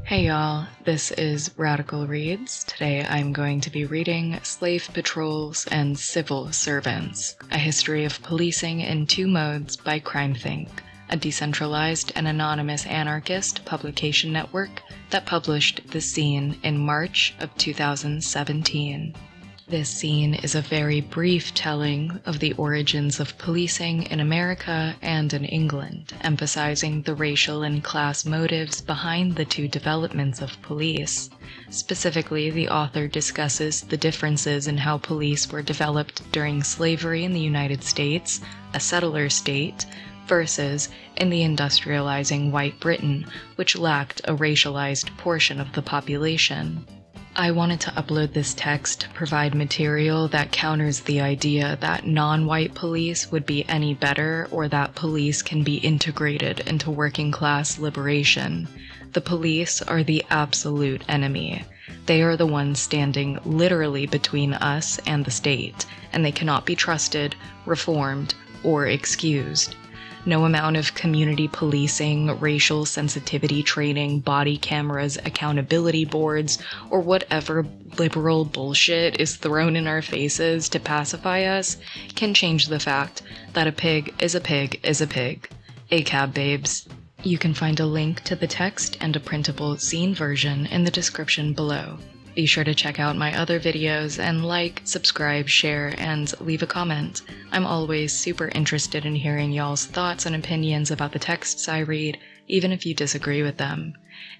Hey y'all, this is Radical Reads. Today I'm going to be reading Slave Patrols and Civil Servants, A History of Policing in Two Modes by CrimethInc, a decentralized and anonymous anarchist publication network that published the zine in March of 2017. This zine is a very brief telling of the origins of policing in America and in England, emphasizing the racial and class motives behind the two developments of police. Specifically, the author discusses the differences in how police were developed during slavery in the United States, a settler state, versus in the industrializing white Britain, which lacked a racialized portion of the population. I wanted to upload this text to provide material that counters the idea that non-white police would be any better or that police can be integrated into working class liberation. The police are the absolute enemy. They are the ones standing literally between us and the state, and they cannot be trusted, reformed, or excused. No amount of community policing, racial sensitivity training, body cameras, accountability boards, or whatever liberal bullshit is thrown in our faces to pacify us can change the fact that a pig is a pig is a pig. ACAB babes. You can find a link to the text and a printable zine version in the description below. Be sure to check out my other videos and like, subscribe, share, and leave a comment. I'm always super interested in hearing y'all's thoughts and opinions about the texts I read, even if you disagree with them.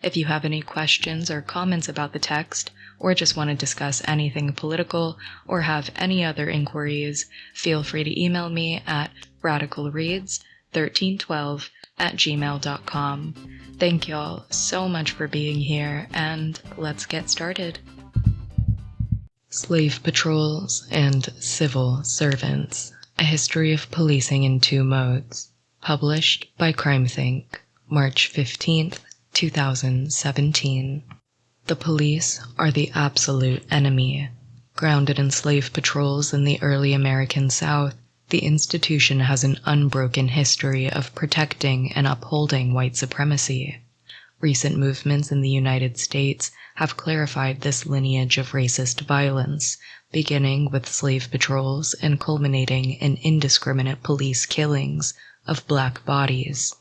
If you have any questions or comments about the text, or just want to discuss anything political, or have any other inquiries, feel free to email me at radicalreads1312@gmail.com. Thank y'all so much for being here, and let's get started. Slave Patrols and Civil Servants, A History of Policing in Two Modes, published by CrimethInc, March 15th, 2017. The police are the absolute enemy. Grounded in slave patrols in the early American South, the institution has an unbroken history of protecting and upholding white supremacy. Recent movements in the United States have clarified this lineage of racist violence, beginning with slave patrols and culminating in indiscriminate police killings of black bodies.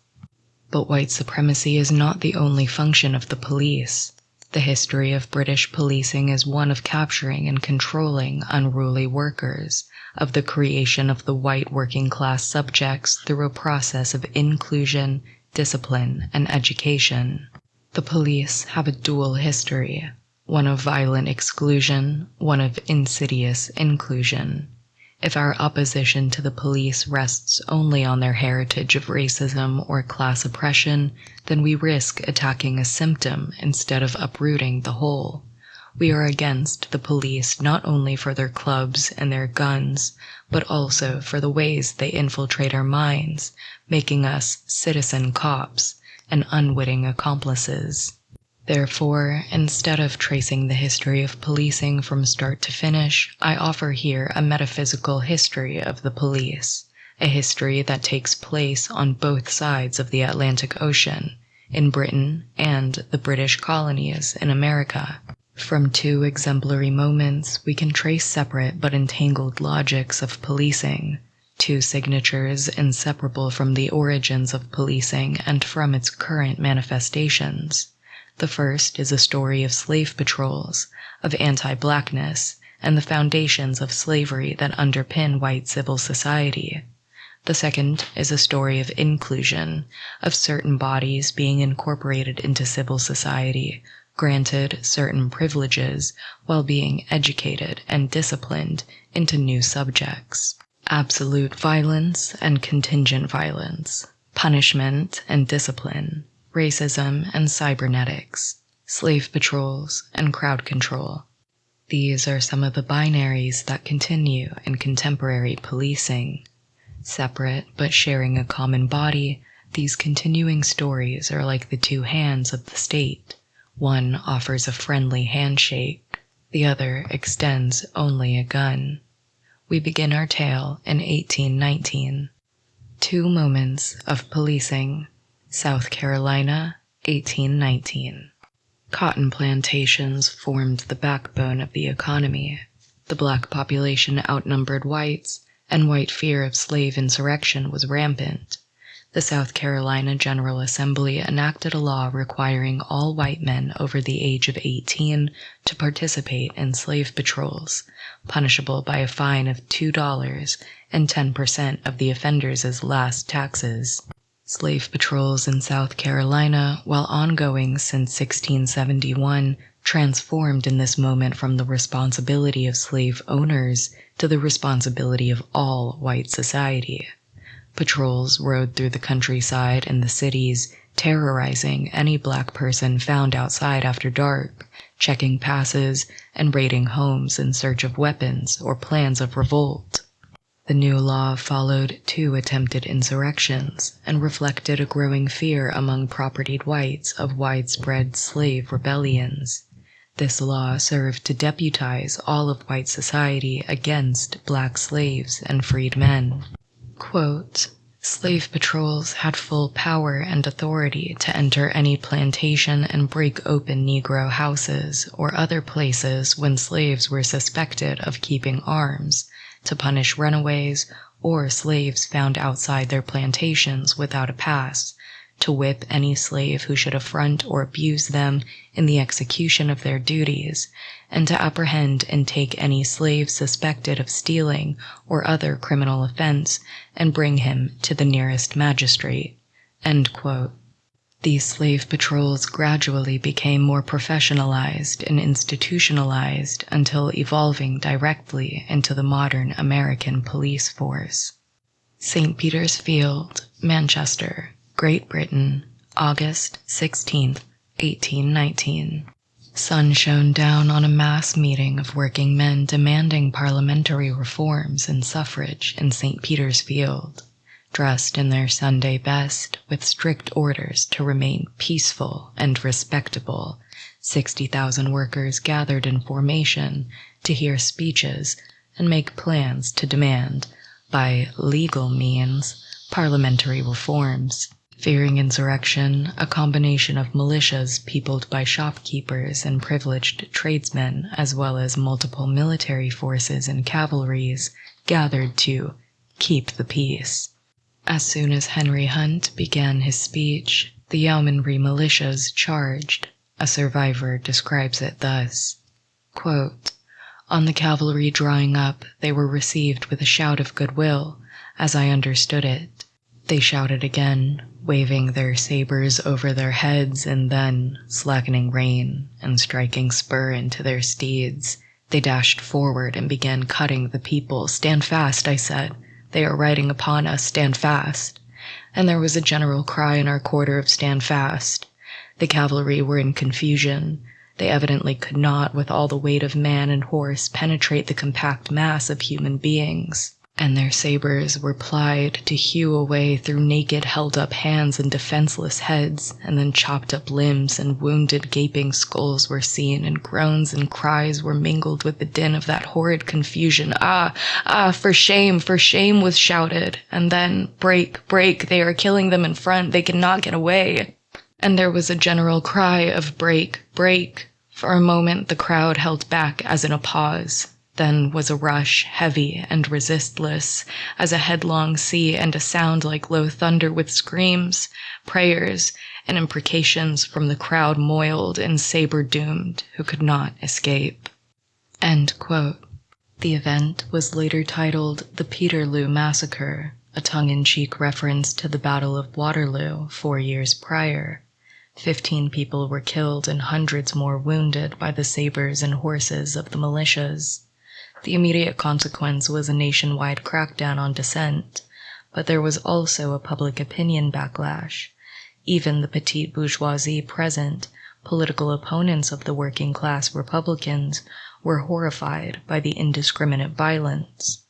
But white supremacy is not the only function of the police. The history of British policing is one of capturing and controlling unruly workers, of the creation of the white working class subjects through a process of inclusion, discipline, and education. The police have a dual history, one of violent exclusion, one of insidious inclusion. If our opposition to the police rests only on their heritage of racism or class oppression, then we risk attacking a symptom instead of uprooting the whole. We are against the police not only for their clubs and their guns, but also for the ways they infiltrate our minds, making us citizen cops and unwitting accomplices. Therefore, instead of tracing the history of policing from start to finish, I offer here a metaphysical history of the police, a history that takes place on both sides of the Atlantic Ocean, in Britain and the British colonies in America. From two exemplary moments, we can trace separate but entangled logics of policing, two signatures inseparable from the origins of policing and from its current manifestations. The first is a story of slave patrols, of anti-blackness, and the foundations of slavery that underpin white civil society. The second is a story of inclusion, of certain bodies being incorporated into civil society, granted certain privileges, while being educated and disciplined into new subjects. Absolute violence and contingent violence, punishment and discipline, racism and cybernetics, slave patrols and crowd control. These are some of the binaries that continue in contemporary policing. Separate but sharing a common body, these continuing stories are like the two hands of the state. One offers a friendly handshake, the other extends only a gun. We begin our tale in 1819. Two moments of policing. South Carolina, 1819. Cotton plantations formed the backbone of the economy. The black population outnumbered whites, and white fear of slave insurrection was rampant. The South Carolina General Assembly enacted a law requiring all white men over the age of 18 to participate in slave patrols, punishable by a fine of $2 and 10% of the offender's last taxes. Slave patrols in South Carolina, while ongoing since 1671, transformed in this moment from the responsibility of slave owners to the responsibility of all white society. Patrols rode through the countryside and the cities, terrorizing any black person found outside after dark, checking passes, and raiding homes in search of weapons or plans of revolt. The new law followed 2 attempted insurrections and reflected a growing fear among propertied whites of widespread slave rebellions. This law served to deputize all of white society against black slaves and freedmen. Quote, "Slave patrols had full power and authority to enter any plantation and break open Negro houses or other places when slaves were suspected of keeping arms, to punish runaways or slaves found outside their plantations without a pass, to whip any slave who should affront or abuse them in the execution of their duties, and to apprehend and take any slave suspected of stealing or other criminal offense and bring him to the nearest magistrate." End quote. These slave patrols gradually became more professionalized and institutionalized until evolving directly into the modern American police force. St. Peter's Field, Manchester, Great Britain, August 16, 1819. Sun shone down on a mass meeting of working men demanding parliamentary reforms and suffrage in St. Peter's Field. Dressed in their Sunday best, with strict orders to remain peaceful and respectable, 60,000 workers gathered in formation to hear speeches and make plans to demand, by legal means, parliamentary reforms. Fearing insurrection, a combination of militias peopled by shopkeepers and privileged tradesmen, as well as multiple military forces and cavalries, gathered to keep the peace. As soon as Henry Hunt began his speech, the yeomanry militias charged. A survivor describes it thus, quote, "On the cavalry drawing up, they were received with a shout of goodwill, as I understood it. They shouted again, waving their sabers over their heads, and then, slackening rein and striking spur into their steeds, they dashed forward and began cutting the people. 'Stand fast,' I said. 'They are riding upon us, stand fast.' And there was a general cry in our quarter of 'Stand fast.' The cavalry were in confusion. They evidently could not, with all the weight of man and horse, penetrate the compact mass of human beings, and their sabers were plied to hew a way through naked held-up hands and defenseless heads, and then chopped-up limbs and wounded gaping skulls were seen, and groans and cries were mingled with the din of that horrid confusion. 'Ah, ah, for shame, was shouted, and then, 'Break, break, they are killing them in front, they cannot get away.' And there was a general cry of 'Break, break.' For a moment the crowd held back as in a pause. Then was a rush, heavy and resistless, as a headlong sea, and a sound like low thunder with screams, prayers, and imprecations from the crowd moiled and saber-doomed who could not escape." End quote. The event was later titled the Peterloo Massacre, a tongue-in-cheek reference to the Battle of Waterloo 4 years prior. 15 people were killed and hundreds more wounded by the sabers and horses of the militias. The immediate consequence was a nationwide crackdown on dissent, but there was also a public opinion backlash. Even the petite bourgeoisie present, political opponents of the working-class Republicans, were horrified by the indiscriminate violence.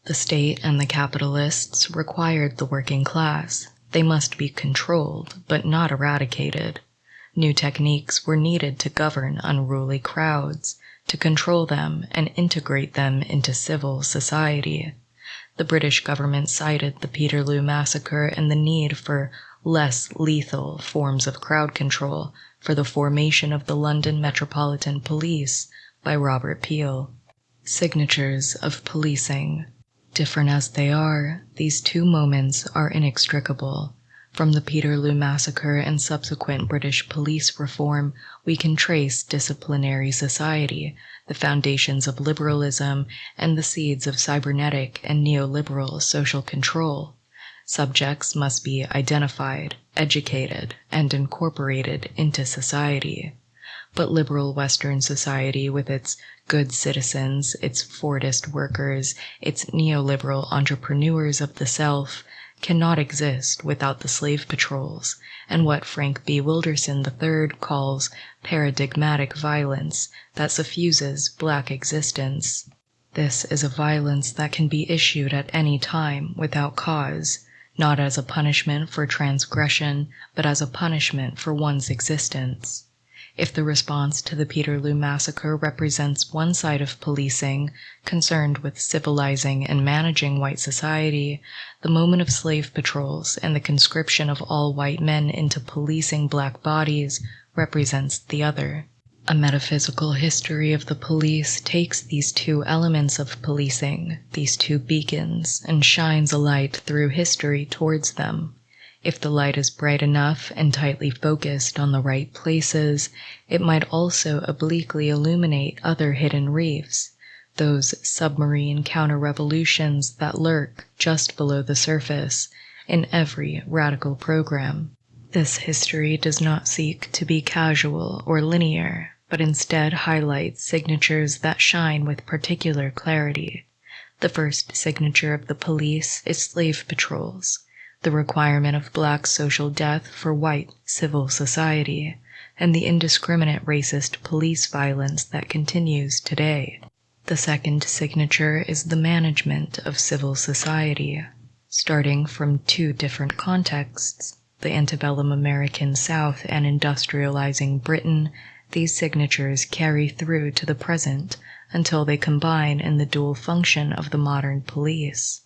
The state and the capitalists required the working class. They must be controlled, but not eradicated. New techniques were needed to govern unruly crowds, to control them and integrate them into civil society. The British government cited the Peterloo Massacre and the need for less lethal forms of crowd control for the formation of the London Metropolitan Police by Robert Peel. Signatures of policing. Different as they are, these two moments are inextricable. From the Peterloo Massacre and subsequent British police reform, we can trace disciplinary society, the foundations of liberalism, and the seeds of cybernetic and neoliberal social control. Subjects must be identified, educated, and incorporated into society. But liberal Western society, with its good citizens, its Fordist workers, its neoliberal entrepreneurs of the self, cannot exist without the slave patrols and what Frank B. Wilderson III calls paradigmatic violence that suffuses Black existence. This is a violence that can be issued at any time without cause, not as a punishment for transgression, but as a punishment for one's existence. If the response to the Peterloo Massacre represents one side of policing, concerned with civilizing and managing white society, the moment of slave patrols and the conscription of all white men into policing Black bodies represents the other. A metaphysical history of the police takes these two elements of policing, these two beacons, and shines a light through history towards them. If the light is bright enough and tightly focused on the right places, it might also obliquely illuminate other hidden reefs, those submarine counter-revolutions that lurk just below the surface in every radical program. This history does not seek to be casual or linear, but instead highlights signatures that shine with particular clarity. The first signature of the police is slave patrols, the requirement of Black social death for white civil society, and the indiscriminate racist police violence that continues today. The second signature is the management of civil society. Starting from two different contexts, the antebellum American South and industrializing Britain, these signatures carry through to the present until they combine in the dual function of the modern police: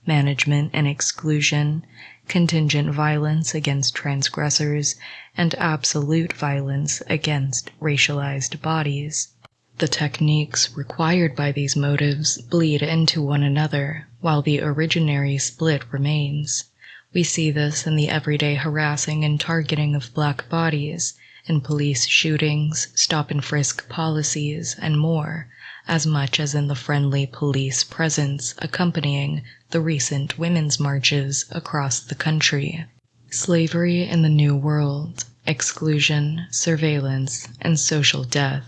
management and exclusion, contingent violence against transgressors, and absolute violence against racialized bodies. The techniques required by these motives bleed into one another, while the originary split remains. We see this in the everyday harassing and targeting of Black bodies, in police shootings, stop-and-frisk policies, and more, as much as in the friendly police presence accompanying the recent women's marches across the country. Slavery in the New World, exclusion, surveillance, and social death.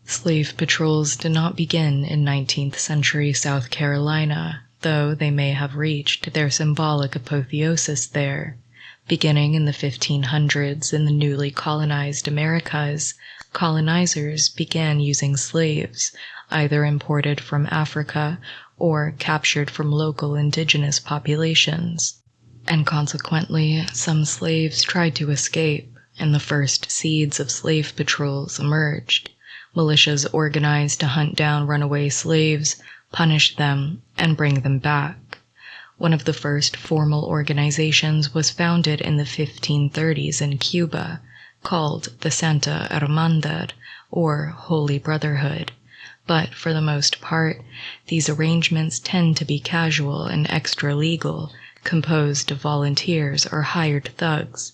Slave patrols did not begin in 19th century South Carolina, though they may have reached their symbolic apotheosis there. Beginning in the 1500s in the newly colonized Americas, colonizers began using slaves, either imported from Africa or captured from local indigenous populations. And consequently, some slaves tried to escape, and the first seeds of slave patrols emerged. Militias organized to hunt down runaway slaves, punish them, and bring them back. One of the first formal organizations was founded in the 1530s in Cuba, called the Santa Hermandad, or Holy Brotherhood. But for the most part, these arrangements tend to be casual and extra-legal, composed of volunteers or hired thugs.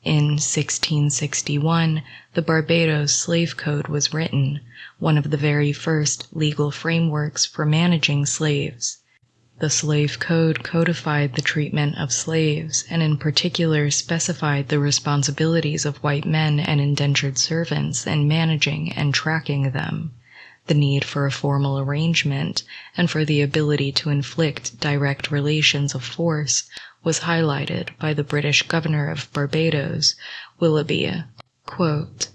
In 1661, the Barbados Slave Code was written, one of the very first legal frameworks for managing slaves. The Slave Code codified the treatment of slaves, and in particular specified the responsibilities of white men and indentured servants in managing and tracking them. The need for a formal arrangement, and for the ability to inflict direct relations of force, was highlighted by the British governor of Barbados, Willoughby. Quote,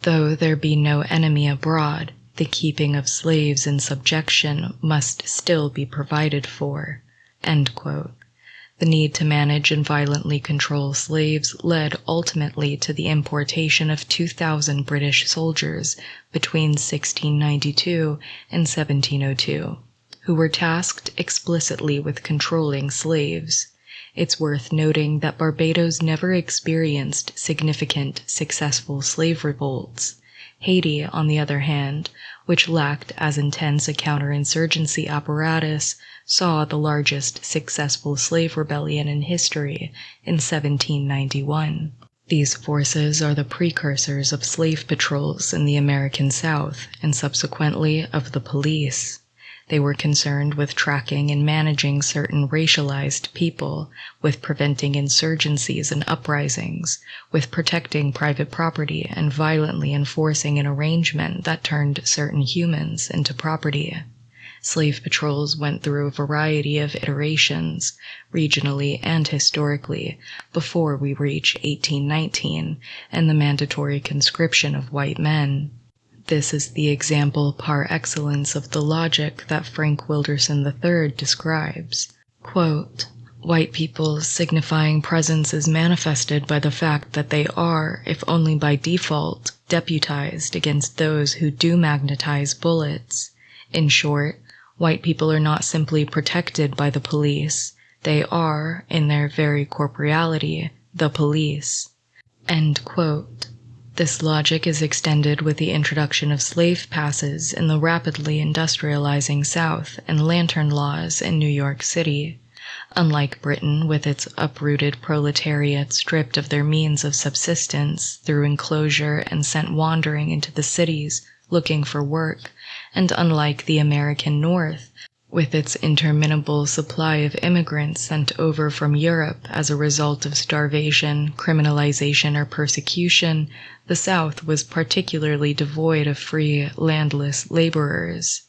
"Though there be no enemy abroad, the keeping of slaves in subjection must still be provided for." End quote. The need to manage and violently control slaves led ultimately to the importation of 2,000 British soldiers between 1692 and 1702, who were tasked explicitly with controlling slaves. It's worth noting that Barbados never experienced significant, successful slave revolts. Haiti, on the other hand, which lacked as intense a counterinsurgency apparatus, saw the largest successful slave rebellion in history in 1791. These forces are the precursors of slave patrols in the American South and subsequently of the police. They were concerned with tracking and managing certain racialized people, with preventing insurgencies and uprisings, with protecting private property and violently enforcing an arrangement that turned certain humans into property. Slave patrols went through a variety of iterations, regionally and historically, before we reach 1819 and the mandatory conscription of white men. This is the example par excellence of the logic that Frank Wilderson III describes. Quote, "White people signifying presence is manifested by the fact that they are, if only by default, deputized against those who do magnetize bullets. In short, white people are not simply protected by the police, they are, in their very corporeality, the police." End quote. This logic is extended with the introduction of slave passes in the rapidly industrializing South and lantern laws in New York City. Unlike Britain, with its uprooted proletariat stripped of their means of subsistence through enclosure and sent wandering into the cities looking for work, and unlike the American North, with its interminable supply of immigrants sent over from Europe as a result of starvation, criminalization, or persecution, the South was particularly devoid of free, landless laborers.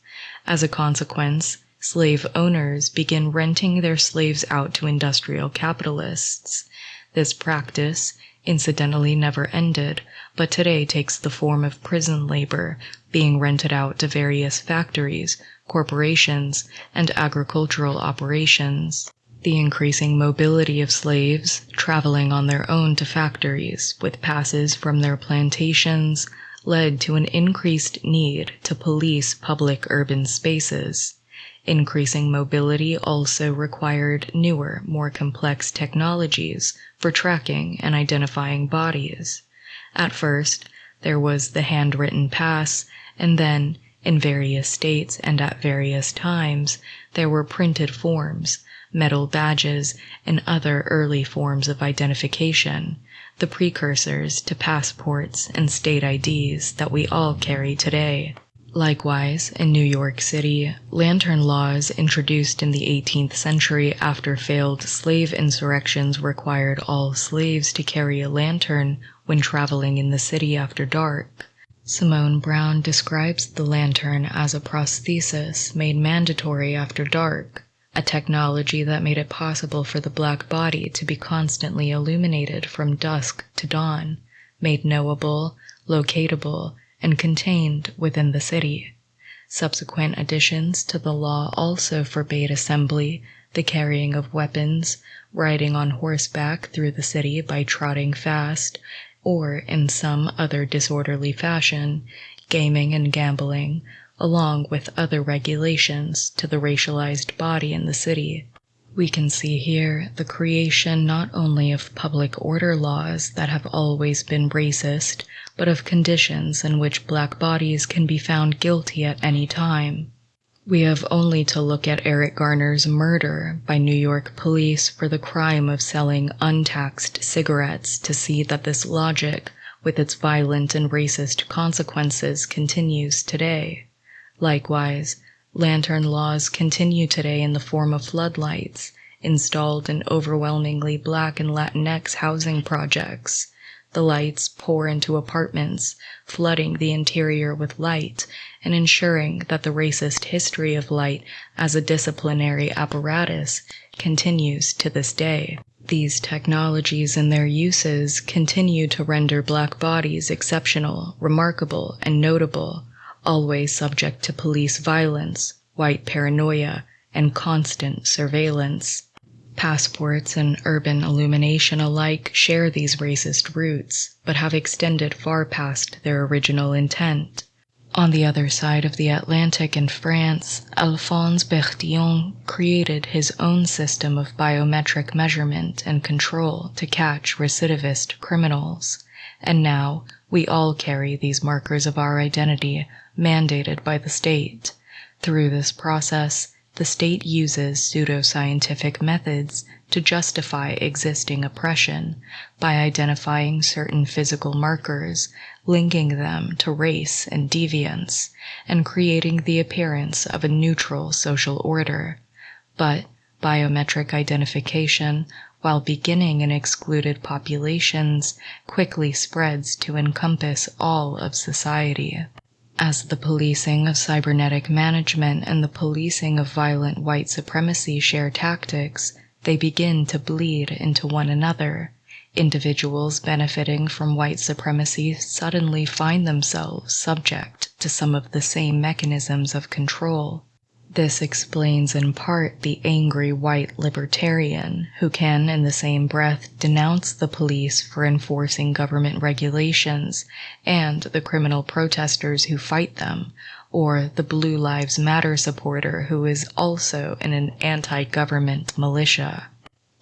As a consequence, slave owners begin renting their slaves out to industrial capitalists. This practice, incidentally, never ended, but today takes the form of prison labor, being rented out to various factories, corporations, and agricultural operations. The increasing mobility of slaves, traveling on their own to factories with passes from their plantations, led to an increased need to police public urban spaces. Increasing mobility also required newer, more complex technologies for tracking and identifying bodies. At first, there was the handwritten pass, and then, in various states and at various times, there were printed forms, metal badges, and other early forms of identification, the precursors to passports and state IDs that we all carry today. Likewise, in New York City, lantern laws introduced in the 18th century after failed slave insurrections required all slaves to carry a lantern when traveling in the city after dark. Simone Brown describes the lantern as a prosthesis made mandatory after dark, a technology that made it possible for the black body to be constantly illuminated from dusk to dawn, made knowable, locatable, and contained within the city. Subsequent additions to the law also forbade assembly, the carrying of weapons, riding on horseback through the city by trotting fast, or in some other disorderly fashion, gaming and gambling, along with other regulations to the racialized body in the city. We can see here the creation not only of public order laws that have always been racist, but of conditions in which black bodies can be found guilty at any time. We have only to look at Eric Garner's murder by New York police for the crime of selling untaxed cigarettes to see that this logic, with its violent and racist consequences, continues today. Likewise, lantern laws continue today in the form of floodlights, installed in overwhelmingly Black and Latinx housing projects. The lights pour into apartments, flooding the interior with light and ensuring that the racist history of light as a disciplinary apparatus continues to this day. These technologies and their uses continue to render black bodies exceptional, remarkable, and notable, always subject to police violence, white paranoia, and constant surveillance. Passports and urban illumination alike share these racist roots, but have extended far past their original intent. On the other side of the Atlantic in France, Alphonse Bertillon created his own system of biometric measurement and control to catch recidivist criminals. And now, we all carry these markers of our identity, mandated by the state. Through this process, the state uses pseudoscientific methods to justify existing oppression by identifying certain physical markers, linking them to race and deviance, and creating the appearance of a neutral social order. But biometric identification, while beginning in excluded populations, quickly spreads to encompass all of society. As the policing of cybernetic management and the policing of violent white supremacy share tactics, they begin to bleed into one another. Individuals benefiting from white supremacy suddenly find themselves subject to some of the same mechanisms of control. This explains in part the angry white libertarian who can in the same breath denounce the police for enforcing government regulations and the criminal protesters who fight them, or the Blue Lives Matter supporter who is also in an anti-government militia.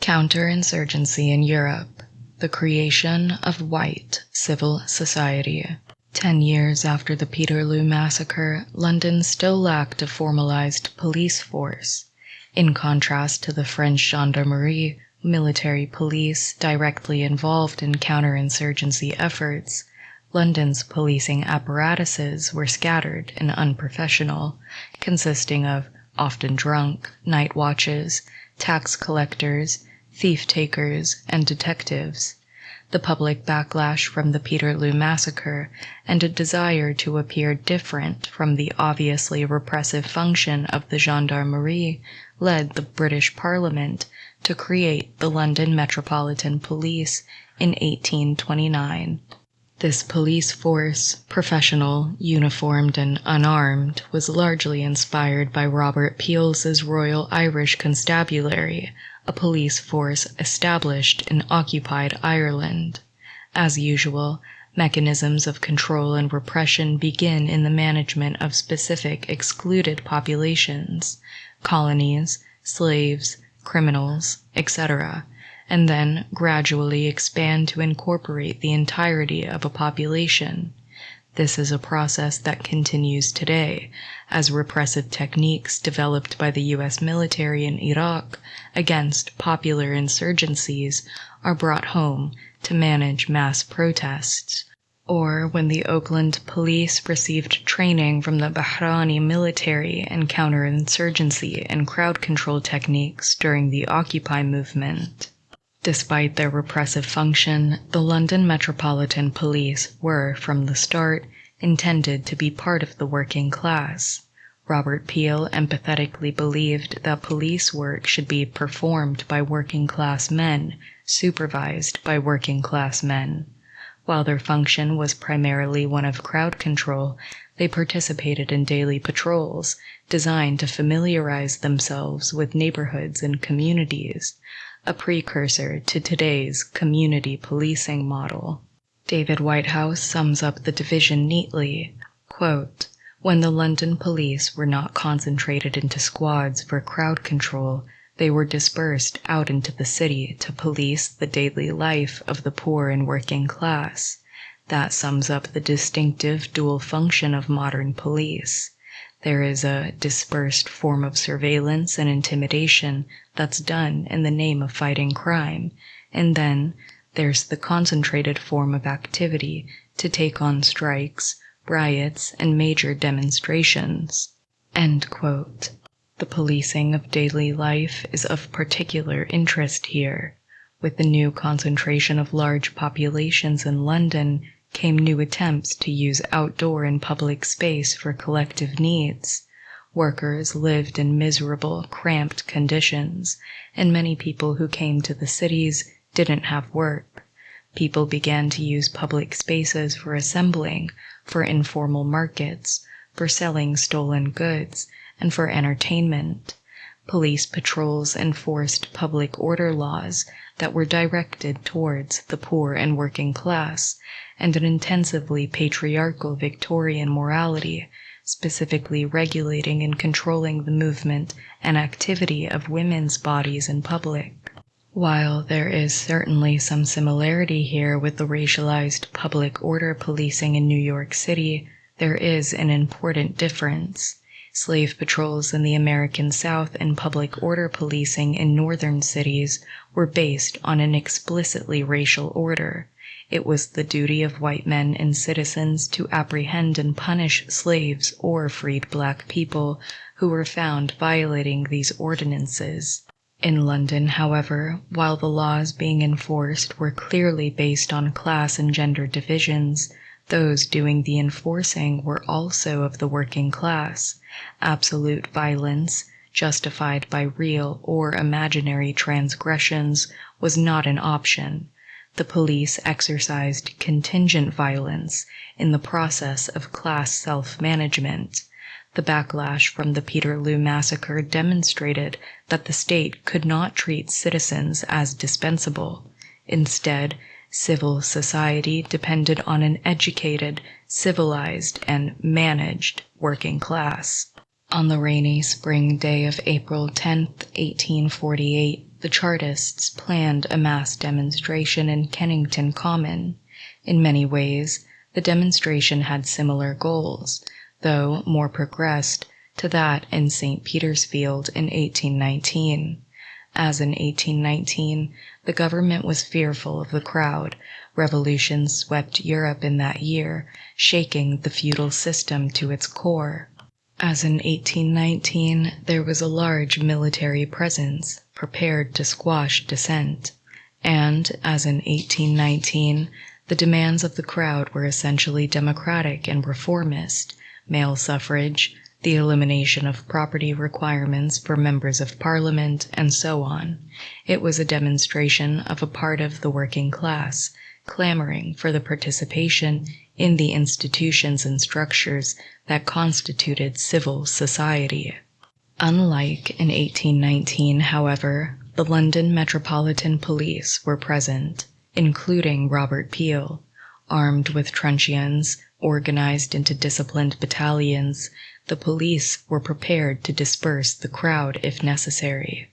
Counterinsurgency in Europe. The creation of white civil society. 10 years after the Peterloo massacre, London still lacked a formalized police force. In contrast to the French gendarmerie, military police directly involved in counterinsurgency efforts, London's policing apparatuses were scattered and unprofessional, consisting of often drunk night watches, tax collectors, thief-takers, and detectives. The public backlash from the Peterloo massacre and a desire to appear different from the obviously repressive function of the gendarmerie led the British Parliament to create the London Metropolitan Police in 1829. This police force, professional, uniformed, and unarmed, was largely inspired by Robert Peel's Royal Irish Constabulary, a police force established in occupied Ireland. As usual, mechanisms of control and repression begin in the management of specific excluded populations, colonies, slaves, criminals, etc., and then gradually expand to incorporate the entirety of a population. This is a process that continues today, as repressive techniques developed by the U.S. military in Iraq against popular insurgencies are brought home to manage mass protests, or when the Oakland police received training from the Bahraini military in counterinsurgency and crowd control techniques during the Occupy movement. Despite their repressive function, the London Metropolitan Police were, from the start, intended to be part of the working class. Robert Peel empathetically believed that police work should be performed by working class men, supervised by working class men. While their function was primarily one of crowd control, they participated in daily patrols, designed to familiarize themselves with neighborhoods and communities, a precursor to today's community policing model. David Whitehouse sums up the division neatly, quote, "When the London police were not concentrated into squads for crowd control, they were dispersed out into the city to police the daily life of the poor and working class. That sums up the distinctive dual function of modern police. There is a dispersed form of surveillance and intimidation that's done in the name of fighting crime, and then there's the concentrated form of activity to take on strikes, riots, and major demonstrations." End quote. The policing of daily life is of particular interest here. With the new concentration of large populations in London came new attempts to use outdoor and public space for collective needs. Workers lived in miserable, cramped conditions, and many people who came to the cities didn't have work. People began to use public spaces for assembling, for informal markets, for selling stolen goods, and for entertainment. police patrols enforced public order laws that were directed towards the poor and working class, and an intensively patriarchal Victorian morality, specifically regulating and controlling the movement and activity of women's bodies in public. While there is certainly some similarity here with the racialized public order policing in New York City, there is an important difference. Slave patrols in the American South and public order policing in northern cities were based on an explicitly racial order. It was the duty of white men and citizens to apprehend and punish slaves or freed black people who were found violating these ordinances. In London, however, while the laws being enforced were clearly based on class and gender divisions, those doing the enforcing were also of the working class. Absolute violence, justified by real or imaginary transgressions, was not an option. The police exercised contingent violence in the process of class self-management. The backlash from the Peterloo massacre demonstrated that the state could not treat citizens as dispensable. Instead, civil society depended on an educated, civilized, and managed working class. On the rainy spring day of April 10, 1848, the Chartists planned a mass demonstration in Kennington Common. In many ways, the demonstration had similar goals, though more progressed, to that in St. Petersfield in 1819. As in 1819, the government was fearful of the crowd. Revolution swept Europe in that year, shaking the feudal system to its core. As in 1819, there was a large military presence, prepared to squash dissent. And, as in 1819, the demands of the crowd were essentially democratic and reformist: male suffrage, the elimination of property requirements for members of parliament, and so on. It was a demonstration of a part of the working class, clamoring for the participation in the institutions and structures that constituted civil society. Unlike in 1819, however, the London Metropolitan Police were present, including Robert Peel. Armed with truncheons, organized into disciplined battalions, the police were prepared to disperse the crowd if necessary.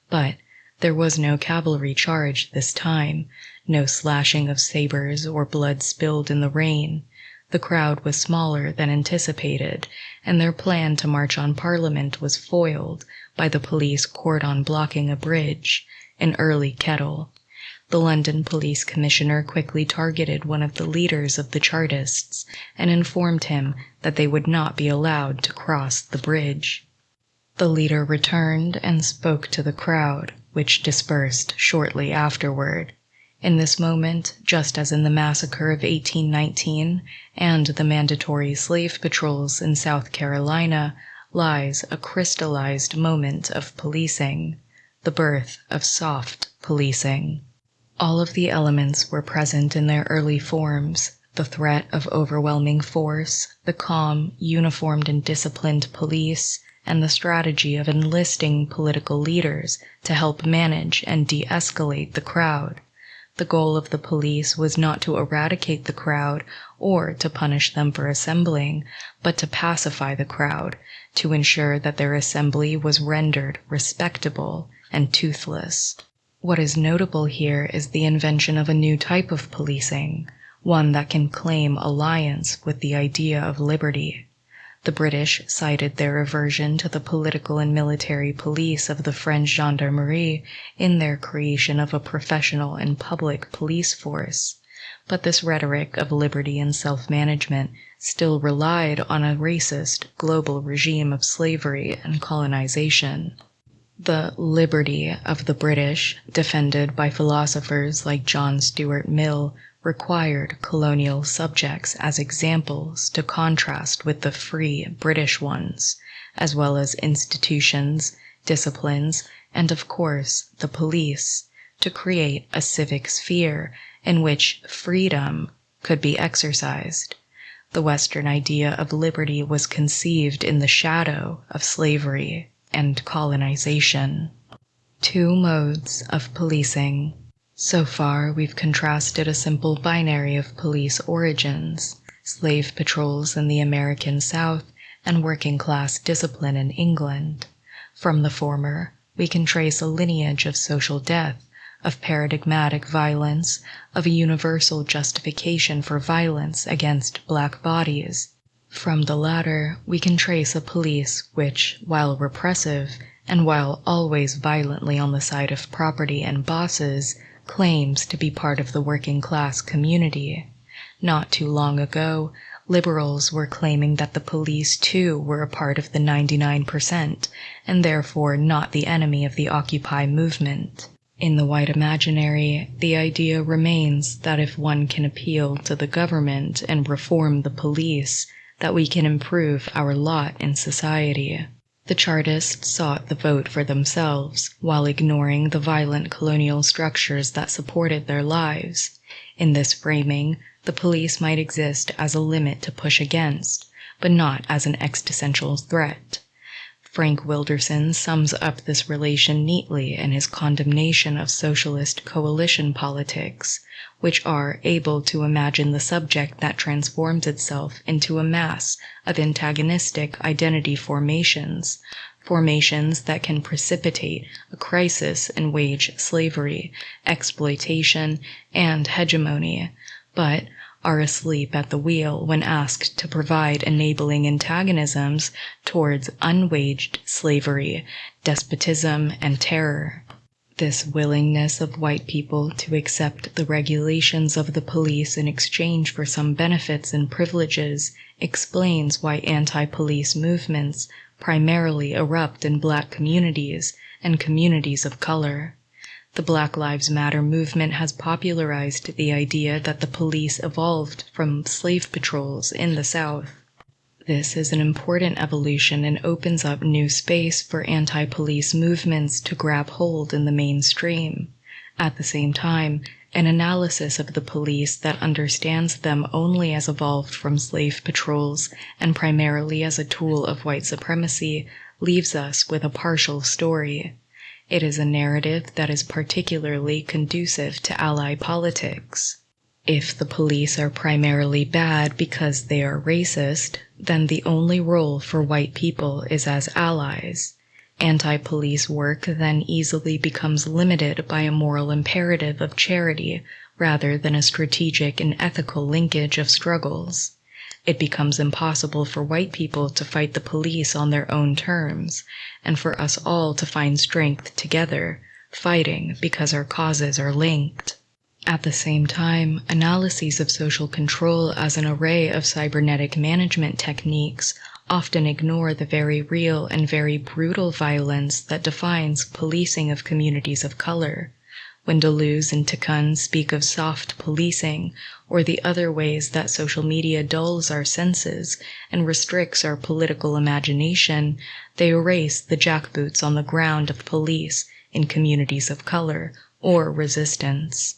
But there was no cavalry charge this time, no slashing of sabers or blood spilled in the rain. The crowd was smaller than anticipated, and their plan to march on Parliament was foiled by the police cordon blocking a bridge, an early kettle. The London Police Commissioner quickly targeted one of the leaders of the Chartists and informed him that they would not be allowed to cross the bridge. The leader returned and spoke to the crowd, which dispersed shortly afterward. In this moment, just as in the massacre of 1819 and the mandatory slave patrols in South Carolina, lies a crystallized moment of policing, the birth of soft policing. All of the elements were present in their early forms: the threat of overwhelming force, the calm, uniformed and disciplined police, and the strategy of enlisting political leaders to help manage and de-escalate the crowd. The goal of the police was not to eradicate the crowd or to punish them for assembling, but to pacify the crowd, to ensure that their assembly was rendered respectable and toothless. What is notable here is the invention of a new type of policing, one that can claim alliance with the idea of liberty. The British cited their aversion to the political and military police of the French gendarmerie in their creation of a professional and public police force. But this rhetoric of liberty and self-management still relied on a racist global regime of slavery and colonization. The liberty of the British, defended by philosophers like John Stuart Mill, required colonial subjects as examples to contrast with the free British ones, as well as institutions, disciplines, and of course the police, to create a civic sphere in which freedom could be exercised. The Western idea of liberty was conceived in the shadow of slavery. and colonization. Two modes of policing. So far, we've contrasted a simple binary of police origins, slave patrols in the American South and working-class discipline in England. From the former, we can trace a lineage of social death, of paradigmatic violence, of a universal justification for violence against black bodies. From the latter, we can trace a police which, while repressive, and while always violently on the side of property and bosses, claims to be part of the working-class community. Not too long ago, liberals were claiming that the police too were a part of the 99%, and therefore not the enemy of the Occupy movement. In the white imaginary, the idea remains that if one can appeal to the government and reform the police, that we can improve our lot in society. The Chartists sought the vote for themselves, while ignoring the violent colonial structures that supported their lives. In this framing, the police might exist as a limit to push against, but not as an existential threat. Frank Wilderson sums up this relation neatly in his condemnation of socialist coalition politics, which are able to imagine the subject that transforms itself into a mass of antagonistic identity formations that can precipitate a crisis in wage slavery, exploitation, and hegemony, but are asleep at the wheel when asked to provide enabling antagonisms towards unwaged slavery, despotism, and terror. This willingness of white people to accept the regulations of the police in exchange for some benefits and privileges explains why anti-police movements primarily erupt in black communities and communities of color. The Black Lives Matter movement has popularized the idea that the police evolved from slave patrols in the South. This is an important evolution and opens up new space for anti-police movements to grab hold in the mainstream. At the same time, an analysis of the police that understands them only as evolved from slave patrols and primarily as a tool of white supremacy leaves us with a partial story. It is a narrative that is particularly conducive to ally politics. If the police are primarily bad because they are racist, then the only role for white people is as allies. Anti-police work then easily becomes limited by a moral imperative of charity rather than a strategic and ethical linkage of struggles. It becomes impossible for white people to fight the police on their own terms, and for us all to find strength together, fighting because our causes are linked. At the same time, analyses of social control as an array of cybernetic management techniques often ignore the very real and very brutal violence that defines policing of communities of color. When Deleuze and Tikkun speak of soft policing, or the other ways that social media dulls our senses and restricts our political imagination, they erase the jackboots on the ground of police in communities of color or resistance.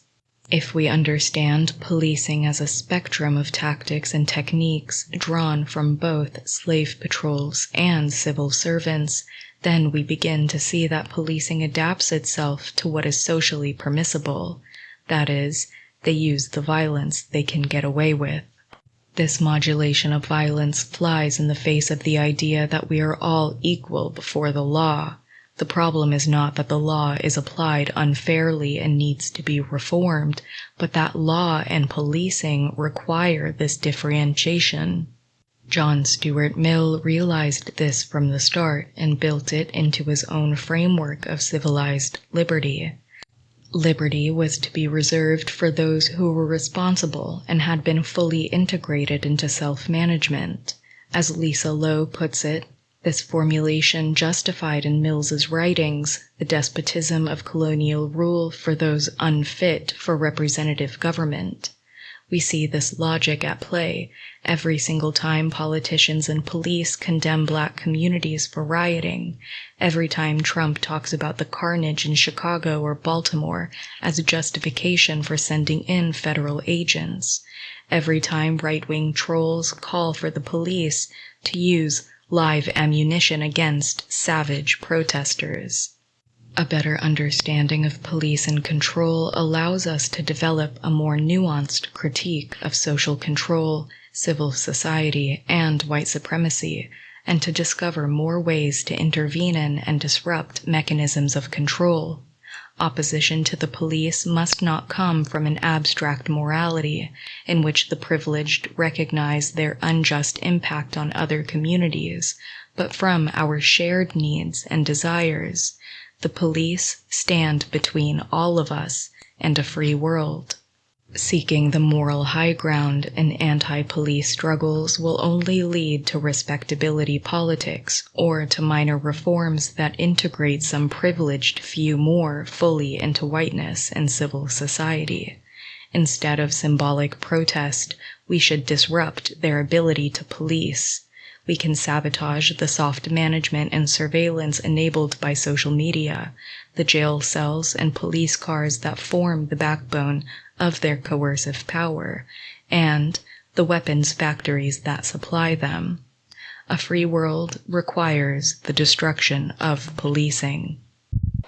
If we understand policing as a spectrum of tactics and techniques drawn from both slave patrols and civil servants, then we begin to see that policing adapts itself to what is socially permissible. That is, they use the violence they can get away with. This modulation of violence flies in the face of the idea that we are all equal before the law. The problem is not that the law is applied unfairly and needs to be reformed, but that law and policing require this differentiation. John Stuart Mill realized this from the start and built it into his own framework of civilized liberty. Liberty was to be reserved for those who were responsible and had been fully integrated into self-management. As Lisa Lowe puts it, this formulation justified in Mills's writings the despotism of colonial rule for those unfit for representative government. We see this logic at play every single time politicians and police condemn black communities for rioting, every time Trump talks about the carnage in Chicago or Baltimore as a justification for sending in federal agents, every time right-wing trolls call for the police to use live ammunition against savage protesters. A better understanding of police and control allows us to develop a more nuanced critique of social control, civil society, and white supremacy, and to discover more ways to intervene in and disrupt mechanisms of control. Opposition to the police must not come from an abstract morality in which the privileged recognize their unjust impact on other communities, but from our shared needs and desires. The police stand between all of us and a free world. Seeking the moral high ground in anti-police struggles will only lead to respectability politics or to minor reforms that integrate some privileged few more fully into whiteness and civil society. Instead of symbolic protest, we should disrupt their ability to police. We can sabotage the soft management and surveillance enabled by social media, the jail cells and police cars that form the backbone of their coercive power, and the weapons factories that supply them. A free world requires the destruction of policing.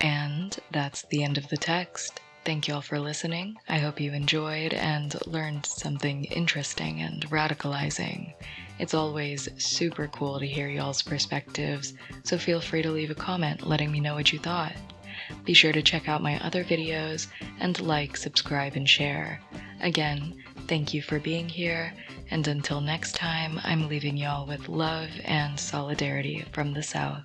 And that's the end of the text. Thank you all for listening. I hope you enjoyed and learned something interesting and radicalizing. It's always super cool to hear y'all's perspectives, so feel free to leave a comment letting me know what you thought. Be sure to check out my other videos and like, subscribe, and share. Again, thank you for being here, and until next time, I'm leaving y'all with love and solidarity from the South.